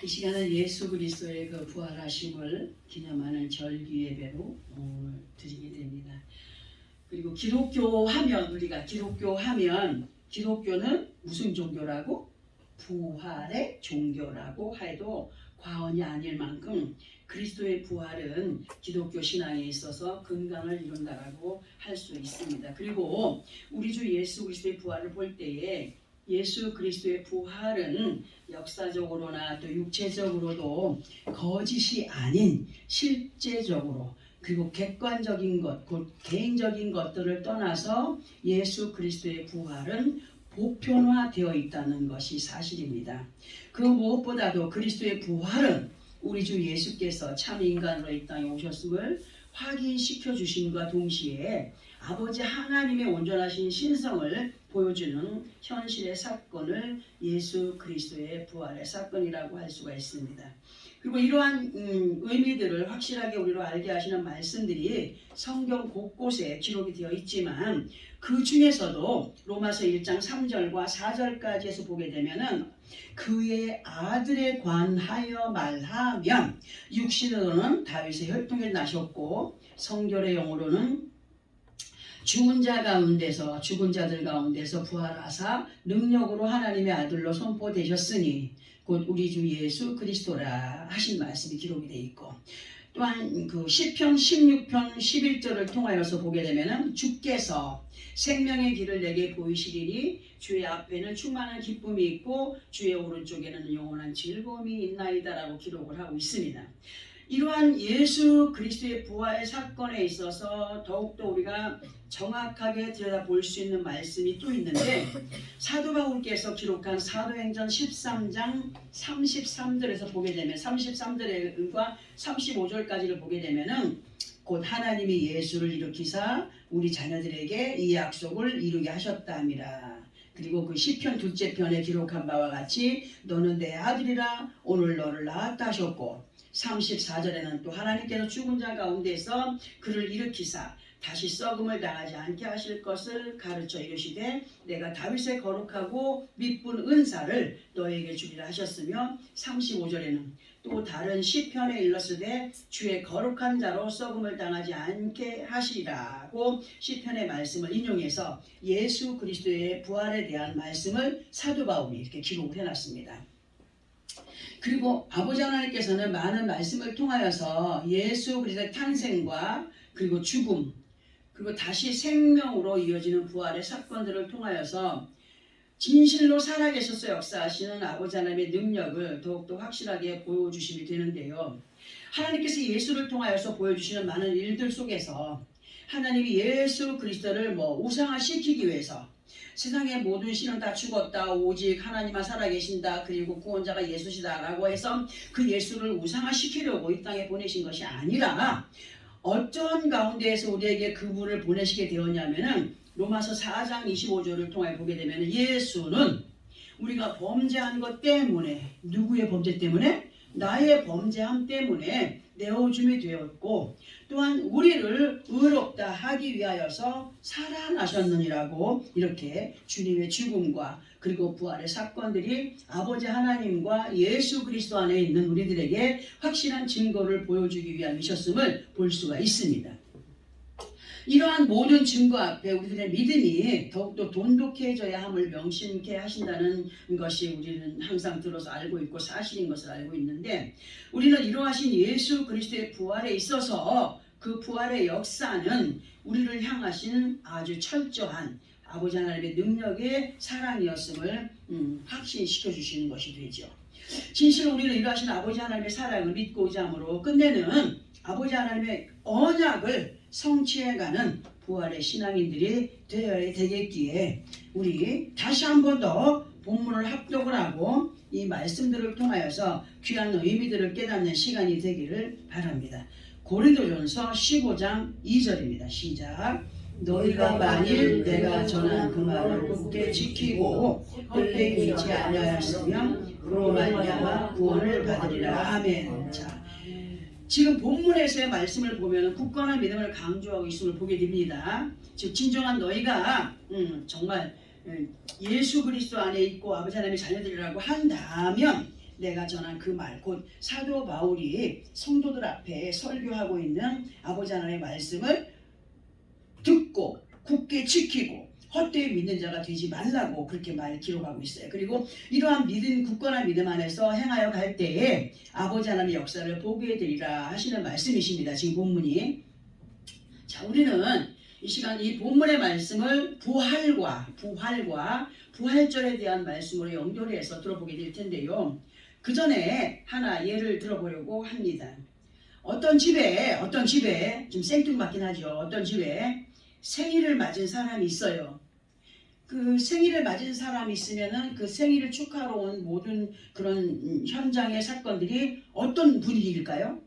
이 시간은 예수 그리스도의 그 부활하심을 기념하는 절기 예배로 드리게 됩니다. 그리고 우리가 기독교는 무슨 종교라고? 부활의 종교라고 해도 과언이 아닐 만큼 그리스도의 부활은 기독교 신앙에 있어서 근간을 이룬다라고 할 수 있습니다. 그리고 우리 주 예수 그리스도의 부활을 볼 때에 예수 그리스도의 부활은 역사적으로나 또 육체적으로도 거짓이 아닌 실제적으로 그리고 객관적인 것, 곧 개인적인 것들을 떠나서 예수 그리스도의 부활은 보편화되어 있다는 것이 사실입니다. 그 무엇보다도 그리스도의 부활은 우리 주 예수께서 참 인간으로 이 땅에 오셨음을 확인시켜 주심과 동시에 아버지 하나님의 온전하신 신성을 보여주는 현실의 사건을 예수 그리스도의 부활의 사건이라고 할 수가 있습니다. 그리고 이러한 의미들을 확실하게 우리로 알게 하시는 말씀들이 성경 곳곳에 기록이 되어 있지만 그 중에서도 로마서 1장 3절과 4절까지에서 보게 되면은 그의 아들에 관하여 말하면 육신으로는 다윗의 혈통에 나셨고 성결의 영으로는 죽은 자들 가운데서 부활하사 능력으로 하나님의 아들로 선포되셨으니 곧 우리 주 예수 그리스도라 하신 말씀이 기록이 되어 있고 또한 그 시편 16편 11절을 통하여서 보게 되면은 주께서 생명의 길을 내게 보이시리니 주의 앞에는 충만한 기쁨이 있고 주의 오른쪽에는 영원한 즐거움이 있나이다라고 기록을 하고 있습니다. 이러한 예수 그리스도의 부활의 사건에 있어서 더욱더 우리가 정확하게 들여다볼 수 있는 말씀이 또 있는데 사도 바울께서 기록한 사도행전 13장 33절에서 보게 되면 33절과 35절까지를 보게 되면은 곧 하나님이 예수를 일으키사 우리 자녀들에게 이 약속을 이루게 하셨다 함이라. 그리고 그 시편 둘째 편에 기록한 바와 같이 너는 내 아들이라 오늘 너를 낳았다 하셨고 34절에는 또 하나님께서 죽은 자 가운데서 그를 일으키사 다시 썩음을 당하지 않게 하실 것을 가르쳐 이르시되 내가 다윗의 거룩하고 미쁜 은사를 너에게 주리라 하셨으며 35절에는 또 다른 시편에 일렀으되 주의 거룩한 자로 썩음을 당하지 않게 하시리라고 시편의 말씀을 인용해서 예수 그리스도의 부활에 대한 말씀을 사도 바울이 이렇게 기록을 해놨습니다. 그리고 아버지 하나님께서는 많은 말씀을 통하여서 예수 그리스도의 탄생과 그리고 죽음 그리고 다시 생명으로 이어지는 부활의 사건들을 통하여서 진실로 살아계셔서 역사하시는 아버지 하나님의 능력을 더욱더 확실하게 보여주심이 되는데요. 하나님께서 예수를 통하여서 보여주시는 많은 일들 속에서 하나님이 예수 그리스도를 우상화시키기 위해서 세상의 모든 신은 다 죽었다 오직 하나님만 살아계신다 그리고 구원자가 예수시다 라고 해서 그 예수를 우상화시키려고 이 땅에 보내신 것이 아니라 어떤 가운데에서 우리에게 그분을 보내시게 되었냐면은 로마서 4장 25절을 통해 보게 되면 예수는 우리가 범죄한 것 때문에 누구의 범죄 때문에? 나의 범죄함 때문에 내어줌이 되었고 또한 우리를 의롭다 하기 위하여서 살아나셨느니라고 이렇게 주님의 죽음과 그리고 부활의 사건들이 아버지 하나님과 예수 그리스도 안에 있는 우리들에게 확실한 증거를 보여주기 위함이셨음을 볼 수가 있습니다. 이러한 모든 증거 앞에 우리들의 믿음이 더욱더 돈독해져야 함을 명심케 하신다는 것이 우리는 항상 들어서 알고 있고 사실인 것을 알고 있는데 우리는 이러하신 예수 그리스도의 부활에 있어서 그 부활의 역사는 우리를 향하신 아주 철저한 아버지 하나님의 능력의 사랑이었음을 확신시켜 주시는 것이 되죠. 진실로 우리는 이러하신 아버지 하나님의 사랑을 믿고자 함으로 끝내는 아버지 하나님의 언약을 성취해가는 부활의 신앙인들이 되어야 되겠기에 우리 다시 한 번 더 본문을 합독을 하고 이 말씀들을 통하여서 귀한 의미들을 깨닫는 시간이 되기를 바랍니다. 고린도전서 15장 2절입니다. 시작. 너희가 만일 내가 전한 그 말을 굳게 지키고 헛되이 믿지 아니하였으면 그로 말미암아 구원을 받으리라. 아멘. 자, 지금 본문에서의 말씀을 보면 굳건한 믿음을 강조하고 있음을 보게 됩니다. 즉 진정한 너희가 정말 예수 그리스도 안에 있고 아버지 하나님의 자녀들이라고 한다면 내가 전한 그 말, 곧 사도 바울이 성도들 앞에 설교하고 있는 아버지 하나님의 말씀을 듣고 굳게 지키고 헛되이 믿는 자가 되지 말라고 그렇게 기록하고 있어요. 그리고 이러한 믿음, 굳건한 믿음 안에서 행하여 갈 때에 아버지 하나님의 역사를 보게 되리라 하시는 말씀이십니다. 지금 본문이. 자, 우리는 이 시간 이 본문의 말씀을 부활절에 대한 말씀으로 연결해서 들어보게 될 텐데요. 그 전에 하나 예를 들어보려고 합니다. 어떤 집에 좀 생뚱맞긴 하죠. 어떤 집에 생일을 맞은 사람이 있어요. 그 생일을 맞은 사람이 있으면은 그 생일을 축하하러 온 모든 그런 현장의 사건들이 어떤 분위기일까요?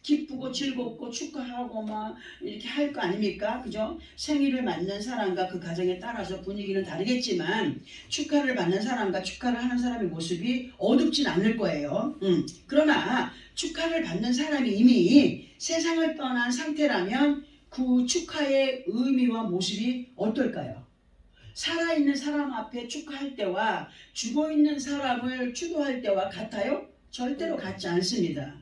기쁘고 즐겁고 축하하고 막 이렇게 할 거 아닙니까? 그죠? 생일을 맞는 사람과 그 가정에 따라서 분위기는 다르겠지만 축하를 받는 사람과 축하를 하는 사람의 모습이 어둡진 않을 거예요. 그러나 축하를 받는 사람이 이미 세상을 떠난 상태라면 그 축하의 의미와 모습이 어떨까요? 살아있는 사람 앞에 축하할 때와 죽어있는 사람을 추도할 때와 같아요? 절대로 같지 않습니다.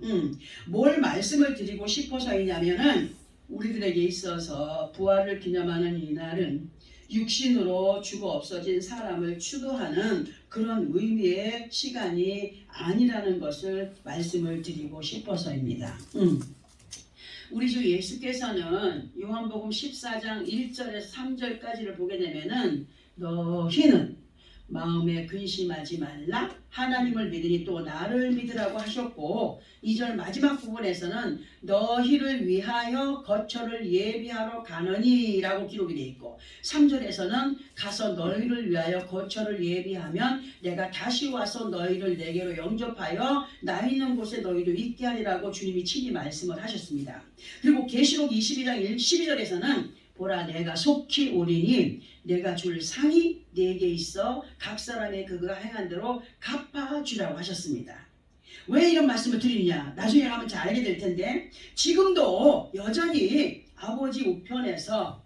뭘 말씀을 드리고 싶어서이냐면은 우리들에게 있어서 부활을 기념하는 이날은 육신으로 죽어 없어진 사람을 추도하는 그런 의미의 시간이 아니라는 것을 말씀을 드리고 싶어서입니다. 우리 주 예수께서는 요한복음 14장 1절에서 3절까지를 보게 되면은 너희는 마음에 근심하지 말라 하나님을 믿으니 또 나를 믿으라고 하셨고 2절 마지막 부분에서는 너희를 위하여 거처를 예비하러 가느니 라고 기록이 되어 있고 3절에서는 가서 너희를 위하여 거처를 예비하면 내가 다시 와서 너희를 내게로 영접하여 나 있는 곳에 너희도 있게 하리라고 주님이 친히 말씀을 하셨습니다. 그리고 계시록 22장 12절에서는 보라 내가 속히 오리니 내가 줄 상이 내게 있어 각 사람의 그가 행한 대로 갚아주라고 하셨습니다. 왜 이런 말씀을 드리느냐? 나중에 가면 잘 알게 될 텐데 지금도 여전히 아버지 우편에서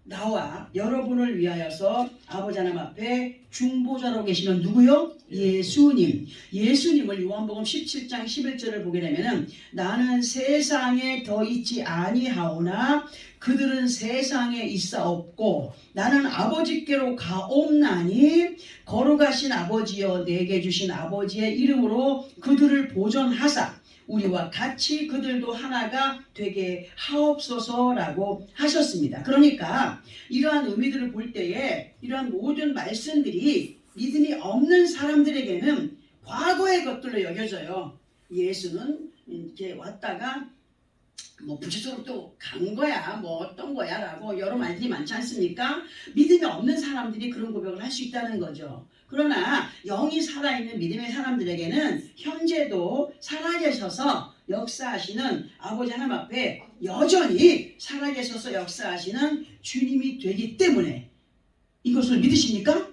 나와 여러분을 위하여서 아버지 하나님 앞에 중보자로 계시는 누구요? 예수님. 예수님을 요한복음 17장 11절을 보게 되면은 나는 세상에 더 있지 아니하오나 그들은 세상에 있사옵고 나는 아버지께로 가옵나니 거룩하신 아버지여 내게 주신 아버지의 이름으로 그들을 보존하사 우리와 같이 그들도 하나가 되게 하옵소서라고 하셨습니다. 그러니까 이러한 의미들을 볼 때에 이러한 모든 말씀들이 믿음이 없는 사람들에게는 과거의 것들로 여겨져요. 예수는 이렇게 왔다가 뭐 부처적으로 또 간 거야 뭐 어떤 거야 라고 여러 말들이 많지 않습니까? 믿음이 없는 사람들이 그런 고백을 할 수 있다는 거죠. 그러나 영이 살아있는 믿음의 사람들에게는 현재도 살아계셔서 역사하시는 아버지 하나님 앞에 여전히 살아계셔서 역사하시는 주님이 되기 때문에 이것을 믿으십니까?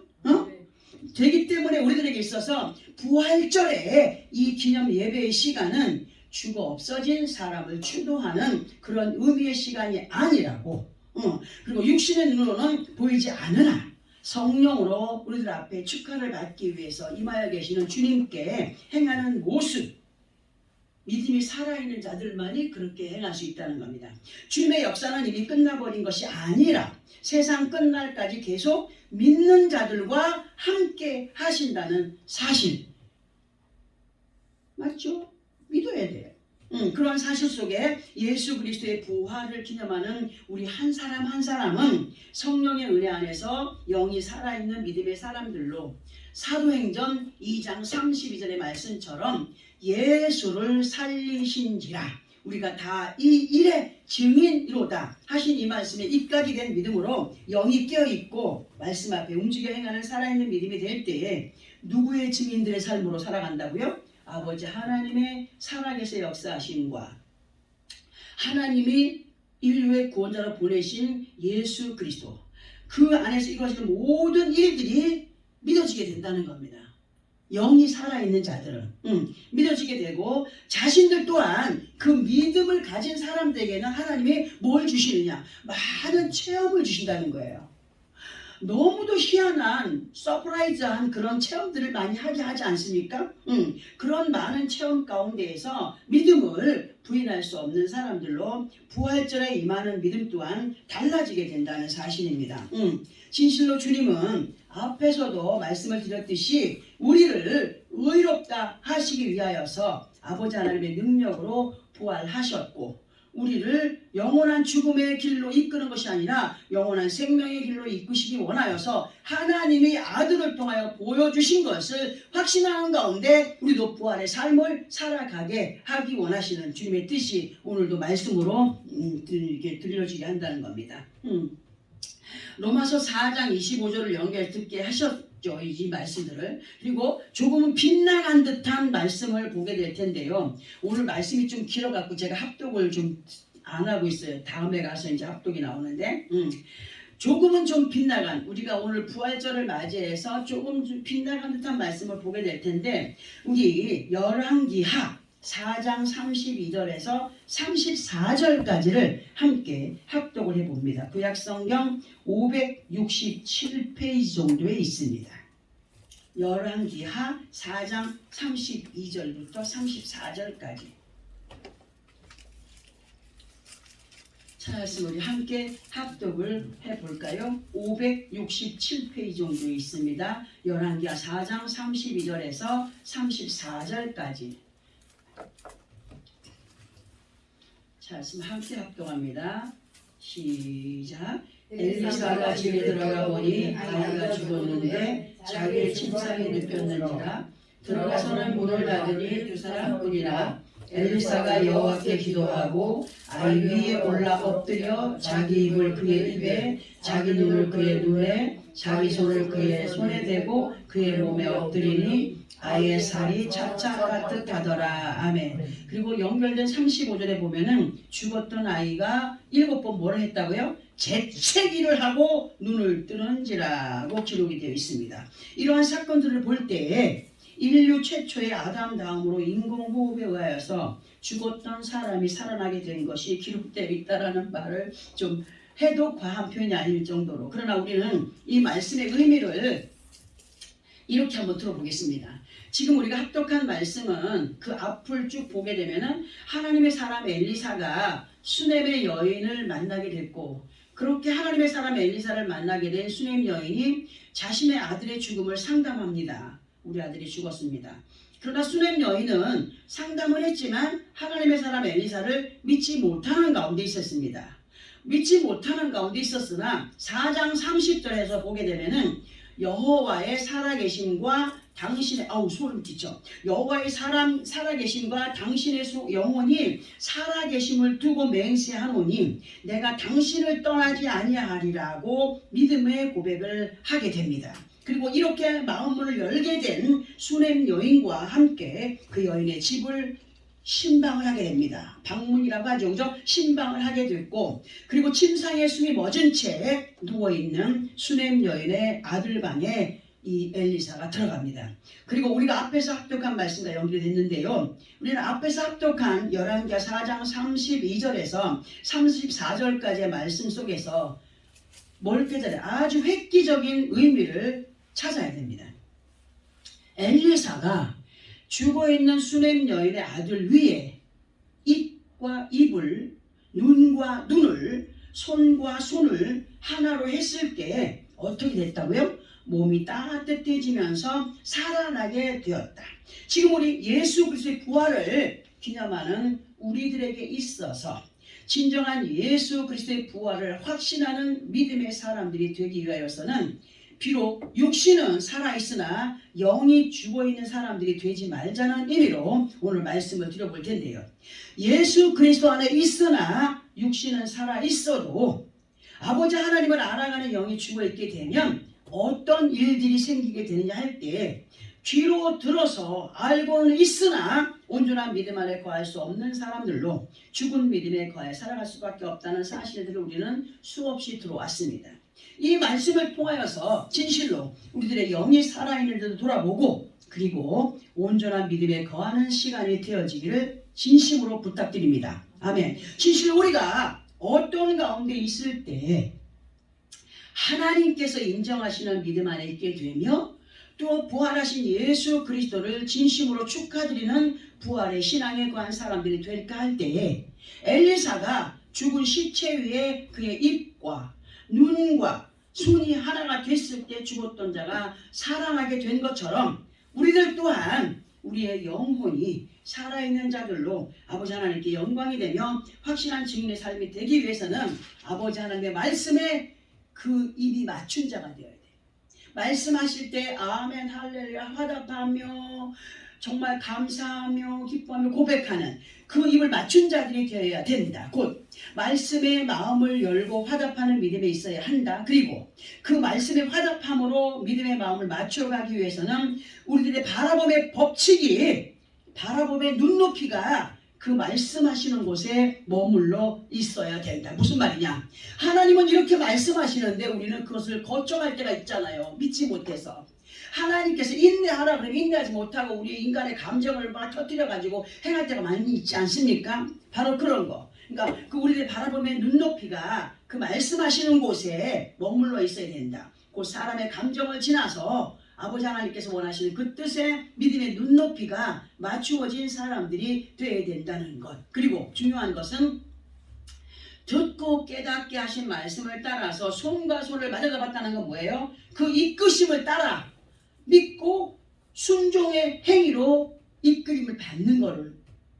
되기 때문에 우리들에게 있어서 부활절에 이 기념 예배의 시간은 죽어 없어진 사람을 추도하는 그런 의미의 시간이 아니라고. 그리고 육신의 눈으로는 보이지 않으나 성령으로 우리들 앞에 축하를 받기 위해서 임하여 계시는 주님께 행하는 모습, 믿음이 살아있는 자들만이 그렇게 행할 수 있다는 겁니다. 주님의 역사는 이미 끝나버린 것이 아니라 세상 끝날까지 계속 믿는 자들과 함께 하신다는 사실. 맞죠? 믿어야 돼요. 그런 사실 속에 예수 그리스도의 부활을 기념하는 우리 한 사람 한 사람은 성령의 은혜 안에서 영이 살아있는 믿음의 사람들로 사도행전 2장 32절의 말씀처럼 예수를 살리신지라 우리가 다 이 일의 증인이로다 하신 이 말씀에 입각이 된 믿음으로 영이 깨어있고 말씀 앞에 움직여 행하는 살아있는 믿음이 될 때에 누구의 증인들의 삶으로 살아간다고요? 아버지 하나님의 살아계셔 역사하심과 하나님이 인류의 구원자로 보내신 예수 그리스도 그 안에서 이루어지는 모든 일들이 믿어지게 된다는 겁니다. 영이 살아있는 자들은 믿어지게 되고 자신들 또한 그 믿음을 가진 사람들에게는 하나님이 뭘 주시느냐? 많은 체험을 주신다는 거예요. 너무도 희한한 서프라이즈한 그런 체험들을 많이 하게 하지 않습니까? 그런 많은 체험 가운데에서 믿음을 부인할 수 없는 사람들로 부활절에 임하는 믿음 또한 달라지게 된다는 사실입니다. 진실로 주님은 앞에서도 말씀을 드렸듯이 우리를 의롭다 하시기 위하여서 아버지 하나님의 능력으로 부활하셨고, 우리를 영원한 죽음의 길로 이끄는 것이 아니라 영원한 생명의 길로 이끄시기 원하여서 하나님의 아들을 통하여 보여주신 것을 확신하는 가운데 우리도 부활의 삶을 살아가게 하기 원하시는 주님의 뜻이 오늘도 말씀으로 들려지게 한다는 겁니다. 로마서 4장 25절을 연결 듣게 하셨죠, 이 말씀들을. 그리고 조금은 빗나간 듯한 말씀을 보게 될 텐데요. 오늘 말씀이 좀 길어갖고 제가 합독을 좀 안 하고 있어요. 다음에 가서 이제 합독이 나오는데, 조금은 좀 빗나간, 우리가 오늘 부활절을 맞이해서 조금 좀 빗나간 듯한 말씀을 보게 될 텐데, 우리 열왕기하 4장 32절에서 34절까지를 함께 합독을 해봅니다. 구약성경 567페이지 정도에 있습니다. 열왕기하 4장 32절부터 34절까지. 찾았으면 우리 함께 합독을 해볼까요? 567페이지 정도에 있습니다. 열왕기하 4장 32절에서 34절까지. 자, 지금 함께 합동합니다. 시작. 엘리사가 집에 들어가 보니 아이가 죽었는데 자기의 침상에 눕혔는지라. 들어가서는 문을 닫으니 두 사람뿐이라. 엘리사가 여호와께 기도하고 아이 위에 올라 엎드려 자기 입을 그의 입에, 자기 눈을 그의 눈에, 자기 손을 그의 손에 대고 그의 몸에 엎드리니 아이의 살이 차차 까뜩하더라. 아멘. 그리고 연결된 35절에 보면은 죽었던 아이가 7번 뭐라 했다고요? 재채기를 하고 눈을 뜨는지라고 기록이 되어 있습니다. 이러한 사건들을 볼 때에 인류 최초의 아담 다음으로 인공호흡에 의하여서 죽었던 사람이 살아나게 된 것이 기록되어 있다라는 말을 좀 해도 과한 표현이 아닐 정도로, 그러나 우리는 이 말씀의 의미를 이렇게 한번 들어보겠습니다. 지금 우리가 합독한 말씀은 그 앞을 쭉 보게 되면은 하나님의 사람 엘리사가 수넴의 여인을 만나게 됐고, 그렇게 하나님의 사람 엘리사를 만나게 된 수넴 여인이 자신의 아들의 죽음을 상담합니다. 우리 아들이 죽었습니다. 그러나 수넴 여인은 상담을 했지만 하나님의 사람 엘리사를 믿지 못하는 가운데 있었습니다. 믿지 못하는 가운데 있었으나 4장 30절에서 보게 되면은 여호와의 살아계심과 당신의 소름 끼쳐. 여호와의 살아계심과 당신의 영혼이 살아계심을 두고 맹세하노니 내가 당신을 떠나지 아니하리라고 믿음의 고백을 하게 됩니다. 그리고 이렇게 마음문을 열게 된 수넴 여인과 함께 그 여인의 집을 신방을 하게 됩니다. 방문이라고 하죠. 그죠? 신방을 하게 됐고, 그리고 침상에 숨이 멎은 채 누워있는 수넴 여인의 아들 방에 이 엘리사가 들어갑니다. 그리고 우리가 앞에서 합독한 말씀과 연결됐는데요. 우리는 앞에서 합독한 열왕기하 4장 32절에서 34절까지의 말씀 속에서 뭘 깨달아요? 아주 획기적인 의미를 찾아야 됩니다. 엘리사가 죽어있는 수넴 여인의 아들 위에 입과 입을, 눈과 눈을, 손과 손을 하나로 했을 때 어떻게 됐다고요? 몸이 따뜻해지면서 살아나게 되었다. 지금 우리 예수 그리스도의 부활을 기념하는 우리들에게 있어서 진정한 예수 그리스도의 부활을 확신하는 믿음의 사람들이 되기 위하여서는 비록 육신은 살아있으나 영이 죽어있는 사람들이 되지 말자는 의미로 오늘 말씀을 드려볼 텐데요. 예수 그리스도 안에 있으나 육신은 살아있어도 아버지 하나님을 알아가는 영이 죽어있게 되면 어떤 일들이 생기게 되느냐 할 때, 귀로 들어서 알고는 있으나 온전한 믿음 안에 거할 수 없는 사람들로 죽은 믿음에 거해 살아갈 수밖에 없다는 사실들을 우리는 수없이 들어왔습니다. 이 말씀을 통하여서 진실로 우리들의 영이 살아있는데도 돌아보고, 그리고 온전한 믿음에 거하는 시간이 되어지기를 진심으로 부탁드립니다. 아멘. 진실로 우리가 어떤 가운데 있을 때 하나님께서 인정하시는 믿음 안에 있게 되며 또 부활하신 예수 그리스도를 진심으로 축하드리는 부활의 신앙에 관한 사람들이 될까 할 때에 엘리사가 죽은 시체 위에 그의 입과 눈과 손이 하나가 됐을 때 죽었던 자가 살아나게 된 것처럼 우리들 또한 우리의 영혼이 살아있는 자들로 아버지 하나님께 영광이 되며 확실한 증인의 삶이 되기 위해서는 아버지 하나님의 말씀에 그 입이 맞춘 자가 되어야 돼. 말씀하실 때 아멘 할렐루야 화답하며 정말 감사하며 기뻐하며 고백하는 그 입을 맞춘 자들이 되어야 된다. 곧 말씀에 마음을 열고 화답하는 믿음에 있어야 한다. 그리고 그 말씀의 화답함으로 믿음의 마음을 맞춰가기 위해서는 우리들의 바라봄의 법칙이 바라봄의 눈높이가 그 말씀하시는 곳에 머물러 있어야 된다. 무슨 말이냐? 하나님은 이렇게 말씀하시는데 우리는 그것을 거쳐갈 때가 있잖아요. 믿지 못해서. 하나님께서 인내하라 그러면 인내하지 못하고 우리 인간의 감정을 막 터뜨려가지고 행할 때가 많이 있지 않습니까? 바로 그런 거. 그러니까 그 우리들의 바라보면 눈높이가 그 말씀하시는 곳에 머물러 있어야 된다. 그 사람의 감정을 지나서 아버지 하나님께서 원하시는 그 뜻에 믿음의 눈높이가 맞추어진 사람들이 되어야 된다는 것. 그리고 중요한 것은 듣고 깨닫게 하신 말씀을 따라서 손과 손을 맞아잡았다는 건 뭐예요? 그 이끄심을 따라 믿고 순종의 행위로 이끌림을 받는 것을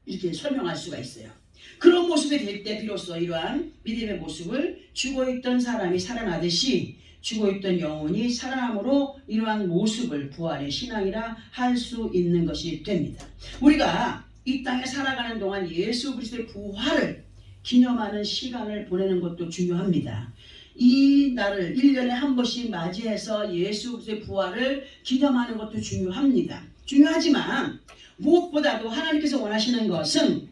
이렇게 설명할 수가 있어요. 그런 모습이 될 때 비로소 이러한 믿음의 모습을 죽어있던 사람이 살아나듯이 죽어있던 영혼이 살아남으로 이러한 모습을 부활의 신앙이라 할 수 있는 것이 됩니다. 우리가 이 땅에 살아가는 동안 예수 그리스도의 부활을 기념하는 시간을 보내는 것도 중요합니다. 이 날을 1년에 한 번씩 맞이해서 예수 그리스도의 부활을 기념하는 것도 중요합니다. 중요하지만 무엇보다도 하나님께서 원하시는 것은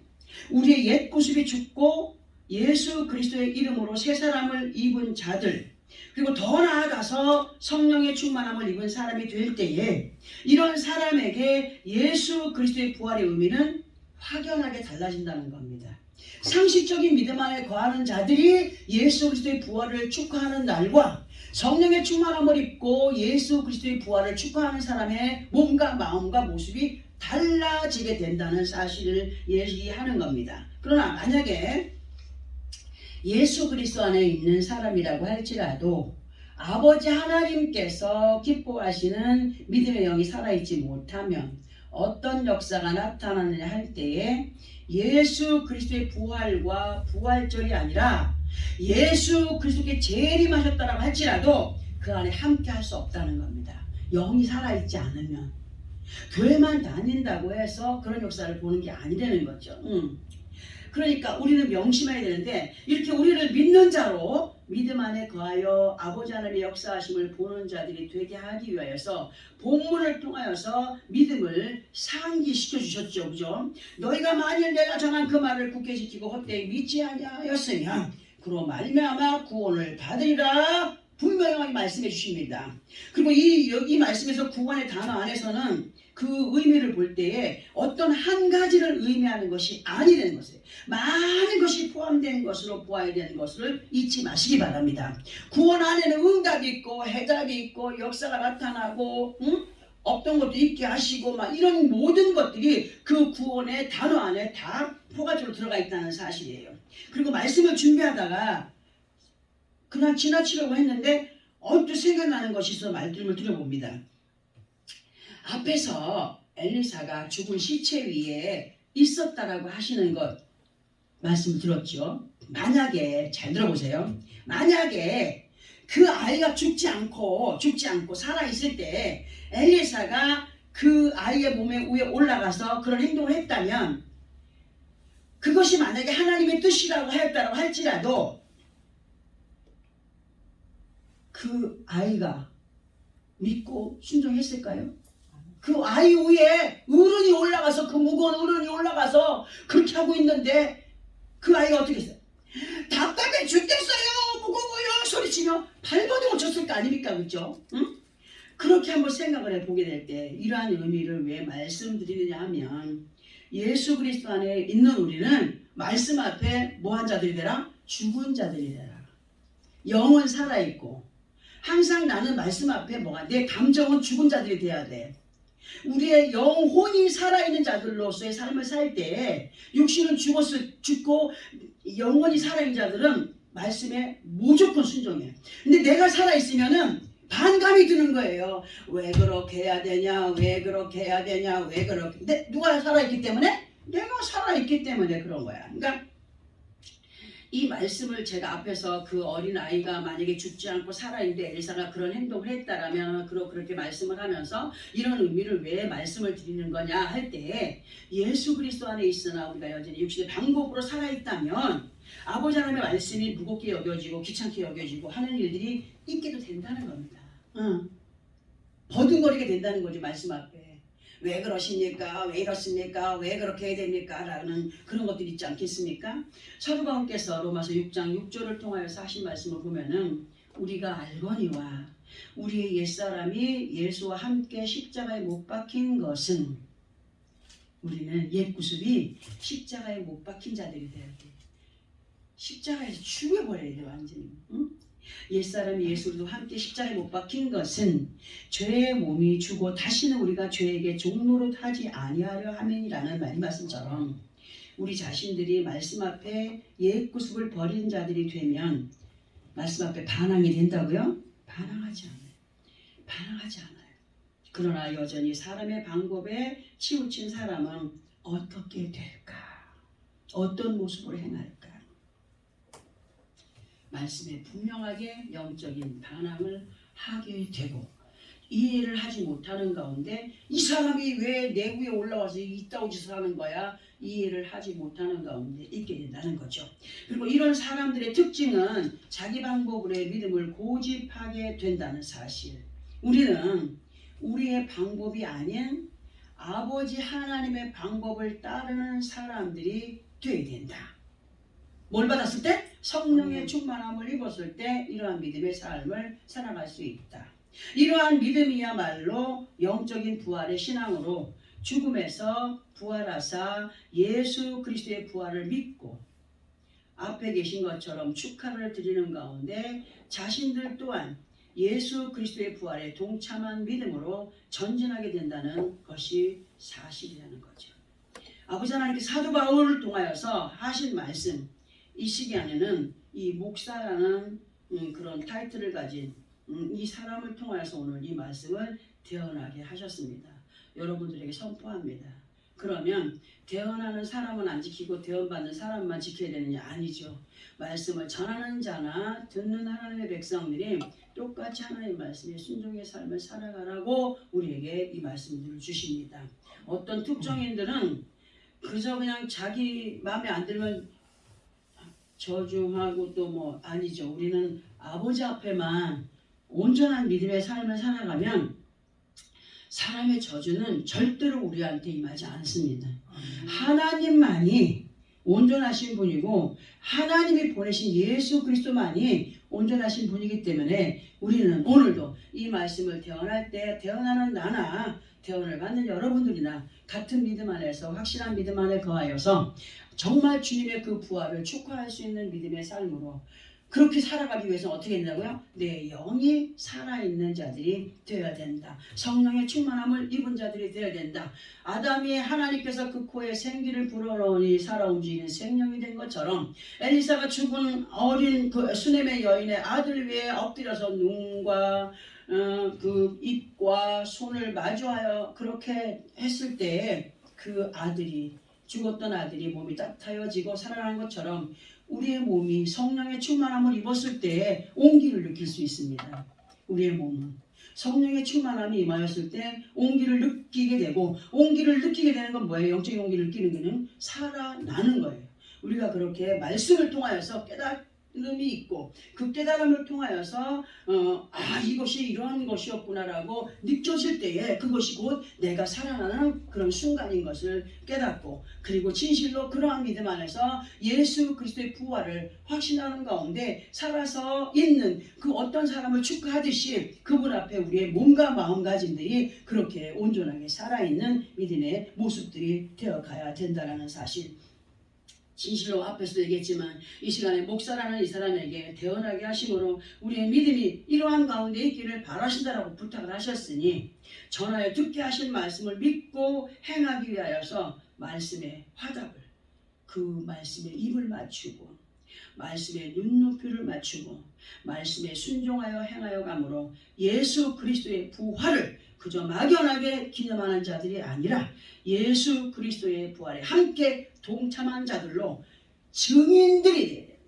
우리의 옛 모습이 죽고 예수 그리스도의 이름으로 새 사람을 입은 자들, 그리고 더 나아가서 성령의 충만함을 입은 사람이 될 때에 이런 사람에게 예수 그리스도의 부활의 의미는 확연하게 달라진다는 겁니다. 상식적인 믿음 안에 거하는 자들이 예수 그리스도의 부활을 축하하는 날과 성령의 충만함을 입고 예수 그리스도의 부활을 축하하는 사람의 몸과 마음과 모습이 달라지게 된다는 사실을 얘기하는 겁니다. 그러나 만약에 예수 그리스도 안에 있는 사람이라고 할지라도 아버지 하나님께서 기뻐하시는 믿음의 영이 살아있지 못하면 어떤 역사가 나타나느냐 할 때에 예수 그리스도의 부활과 부활절이 아니라 예수 그리스도께 재림하셨다라고 할지라도 그 안에 함께 할 수 없다는 겁니다. 영이 살아있지 않으면 교회만 다닌다고 해서 그런 역사를 보는 게 아니라는 거죠. 그러니까 우리는 명심해야 되는데 이렇게 우리를 믿는 자로 믿음 안에 거하여 아버지 하나님의 역사하심을 보는 자들이 되게 하기 위하여서 본문을 통하여서 믿음을 상기시켜 주셨죠. 그죠? 너희가 만일 내가 전한 그 말을 굳게 지키고 헛되이 믿지 아니하였으면 그로 말미암아 구원을 받으리라 분명히 말씀해 주십니다. 그리고 이 말씀에서 구원의 단어 안에서는 그 의미를 볼 때에 어떤 한 가지를 의미하는 것이 아니라는 것이에요. 많은 것이 포함된 것으로 보아야 되는 것을 잊지 마시기 바랍니다. 구원 안에는 응답이 있고 해답이 있고 역사가 나타나고 없던 것도 있게 하시고 막 이런 모든 것들이 그 구원의 단어 안에 다 포괄적으로 들어가 있다는 사실이에요. 그리고 말씀을 준비하다가 그냥 지나치려고 했는데 언뜻 생각나는 것이 있어 말씀을 드려봅니다. 앞에서 엘리사가 죽은 시체 위에 있었다라고 하시는 것 말씀을 들었죠. 만약에 잘 들어보세요. 만약에 그 아이가 죽지 않고 살아있을 때 엘리사가 그 아이의 몸에 위에 올라가서 그런 행동을 했다면 그것이 만약에 하나님의 뜻이라고 하였다고 할지라도 그 아이가 믿고 순종했을까요? 그 아이 위에 어른이 올라가서 그 무거운 어른이 올라가서 그렇게 하고 있는데 그 아이가 어떻게 했어요? 답답해 죽겠어요 무거워요 소리치며 발버둥을 쳤을 거 아닙니까? 그렇죠? 응? 그렇게 한번 생각을 해보게 될 때 이러한 의미를 왜 말씀드리느냐 하면 예수 그리스도 안에 있는 우리는 말씀 앞에 뭐한 자들이 되라? 죽은 자들이 되라. 영은 살아있고 항상 나는 말씀 앞에 뭐가 내 감정은 죽은 자들이 돼야 돼. 우리의 영혼이 살아있는 자들로서의 삶을 살 때 육신은 죽고 영혼이 살아있는 자들은 말씀에 무조건 순종해. 근데 내가 살아있으면은 반감이 드는 거예요. 왜 그렇게 해야 되냐, 왜 그렇게 해야 되냐, 왜 그렇게. 근데 누가 살아있기 때문에? 내가 살아있기 때문에 그런 거야. 그러니까 이 말씀을 제가 앞에서 그 어린 아이가 만약에 죽지 않고 살아있는데 엘리사가 그런 행동을 했다라면 그렇게 말씀을 하면서 이런 의미를 왜 말씀을 드리는 거냐 할 때 예수 그리스도 안에 있으나 우리가 여전히 육신의 방법으로 살아있다면 아버지 하나님의 말씀이 무겁게 여겨지고 귀찮게 여겨지고 하는 일들이 있게도 된다는 겁니다. 버둥거리게 된다는 거죠. 말씀 앞에. 왜 그러십니까? 왜 이렇습니까? 왜 그렇게 해야 됩니까? 라는 그런 것들이 있지 않겠습니까? 사도 바울께서 로마서 6장 6절을 통하여서 하신 말씀을 보면은 우리가 알거니와 우리의 옛사람이 예수와 함께 십자가에 못 박힌 것은 우리는 옛 구습이 십자가에 못 박힌 자들이 돼야 돼. 십자가에서 죽여버려야 돼 완전히. 응? 옛사람이 예수로 함께 십자가에 못 박힌 것은 죄의 몸이 주고 다시는 우리가 죄에게 종노릇 하지 아니하려 함이라는 말씀처럼 우리 자신들이 말씀 앞에 옛 구습을 버린 자들이 되면 말씀 앞에 반항이 된다고요? 반항하지 않아요. 반항하지 않아요. 그러나 여전히 사람의 방법에 치우친 사람은 어떻게 될까? 어떤 모습으로 행할까? 말씀에 분명하게 영적인 반항을 하게 되고 이해를 하지 못하는 가운데 이 사람이 왜 내 위에 올라와서 이따위 짓을 하는 거야? 이해를 하지 못하는 가운데 있게 된다는 거죠. 그리고 이런 사람들의 특징은 자기 방법으로의 믿음을 고집하게 된다는 사실. 우리는 우리의 방법이 아닌 아버지 하나님의 방법을 따르는 사람들이 되어야 된다. 뭘 받았을 때? 성령의 충만함을 입었을 때 이러한 믿음의 삶을 살아갈 수 있다. 이러한 믿음이야말로 영적인 부활의 신앙으로 죽음에서 부활하사 예수 그리스도의 부활을 믿고 앞에 계신 것처럼 축하를 드리는 가운데 자신들 또한 예수 그리스도의 부활에 동참한 믿음으로 전진하게 된다는 것이 사실이라는 거죠. 아버지 하나님께 사도 바울을 통하여서 하신 말씀, 이 시기 안에는 이 목사라는 그런 타이틀을 가진 이 사람을 통하여서 오늘 이 말씀을 대언하게 하셨습니다. 여러분들에게 선포합니다. 그러면 대언하는 사람은 안 지키고 대언받는 사람만 지켜야 되느냐? 아니죠. 말씀을 전하는 자나 듣는 하나님의 백성들이 똑같이 하나님의 말씀에 순종의 삶을 살아가라고 우리에게 이 말씀들을 주십니다. 어떤 특정인들은 그저 그냥 자기 마음에 안 들면 저주하고 또 뭐 아니죠. 우리는 아버지 앞에만 온전한 믿음의 삶을 살아가면 사람의 저주는 절대로 우리한테 임하지 않습니다. 하나님만이 온전하신 분이고 하나님이 보내신 예수 그리스도만이 온전하신 분이기 때문에 우리는 오늘도 이 말씀을 대언할 때 대언하는 나나 대언을 받는 여러분들이나 같은 믿음 안에서 확실한 믿음 안에 거하여서 정말 주님의 그 부활을 축하할 수 있는 믿음의 삶으로 그렇게 살아가기 위해서 어떻게 된다고요? 내 영이 살아있는 자들이 되어야 된다. 성령의 충만함을 입은 자들이 되어야 된다. 아담이 하나님께서 그 코에 생기를 불어넣으니 살아 움직이는 생명이 된 것처럼 엘리사가 죽은 어린 그 수넴의 여인의 아들 위에 엎드려서 눈과 그 입과 손을 마주하여 그렇게 했을 때 그 아들이 죽었던 아들이 몸이 따뜻해지고 살아난 것처럼 우리의 몸이 성령의 충만함을 입었을 때 온기를 느낄 수 있습니다. 우리의 몸은 성령의 충만함이 임하였을 때 온기를 느끼게 되고 온기를 느끼게 되는 건 뭐예요? 영적인 온기를 느끼는 것은 살아나는 거예요. 우리가 그렇게 말씀을 통하여서 깨달음이 있고 그 깨달음을 통하여서 이것이 이러한 것이었구나라고 느껴질 때에 그것이 곧 내가 살아나는 그런 순간인 것을 깨닫고 그리고 진실로 그러한 믿음 안에서 예수 그리스도의 부활을 확신하는 가운데 살아서 있는 그 어떤 사람을 축하하듯이 그분 앞에 우리의 몸과 마음가짐들이 그렇게 온전하게 살아있는 믿음의 모습들이 되어가야 된다는 사실. 진실로 앞에서도 얘기했지만 이 시간에 목사라는 이 사람에게 태어나게 하심으로 우리의 믿음이 이러한 가운데 있기를 바라신다라고 부탁을 하셨으니 전하여 듣게 하신 말씀을 믿고 행하기 위하여서 말씀의 화답을, 그 말씀에 입을 맞추고 말씀에 눈높이를 맞추고 말씀에 순종하여 행하여 가므로 예수 그리스도의 부활을 그저 막연하게 기념하는 자들이 아니라 예수 그리스도의 부활에 함께 동참한 자들로 증인들이 돼야 됩니다.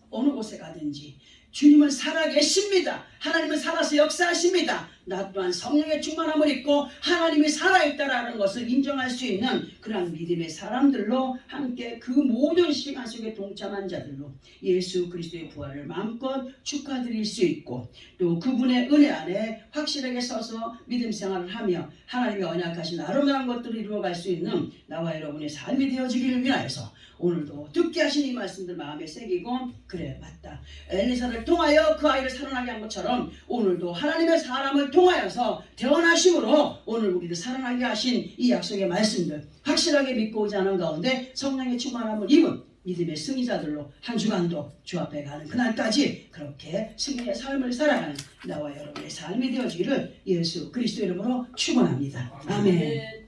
어느 곳에 가든지 주님은 살아계십니다. 하나님은 살아서 역사하십니다. 나 또한 성령의 충만함을 입고 하나님이 살아있다라는 것을 인정할 수 있는 그런 믿음의 사람들로 함께 그 모든 시간 속에 동참한 자들로 예수 그리스도의 부활을 마음껏 축하드릴 수 있고 또 그분의 은혜 안에 확실하게 서서 믿음 생활을 하며 하나님의 언약하신 아름다운 것들을 이루어갈 수 있는 나와 여러분의 삶이 되어지기를 위하여서 오늘도 듣게 하신 이 말씀들 마음에 새기고 그래 맞다. 엘리사를 통하여 그 아이를 살아나게 한 것처럼 오늘도 하나님의 사람을 통하여서 태어나심으로 오늘 우리를 살아나게 하신 이 약속의 말씀들 확실하게 믿고 오지 않은 가운데 성령의 충만함을 입은 믿음의 승리자들로 한 주간도 주 앞에 가는 그날까지 그렇게 승리의 삶을 살아가는 나와 여러분의 삶이 되어지기를 예수 그리스도 이름으로 축원합니다. 아멘.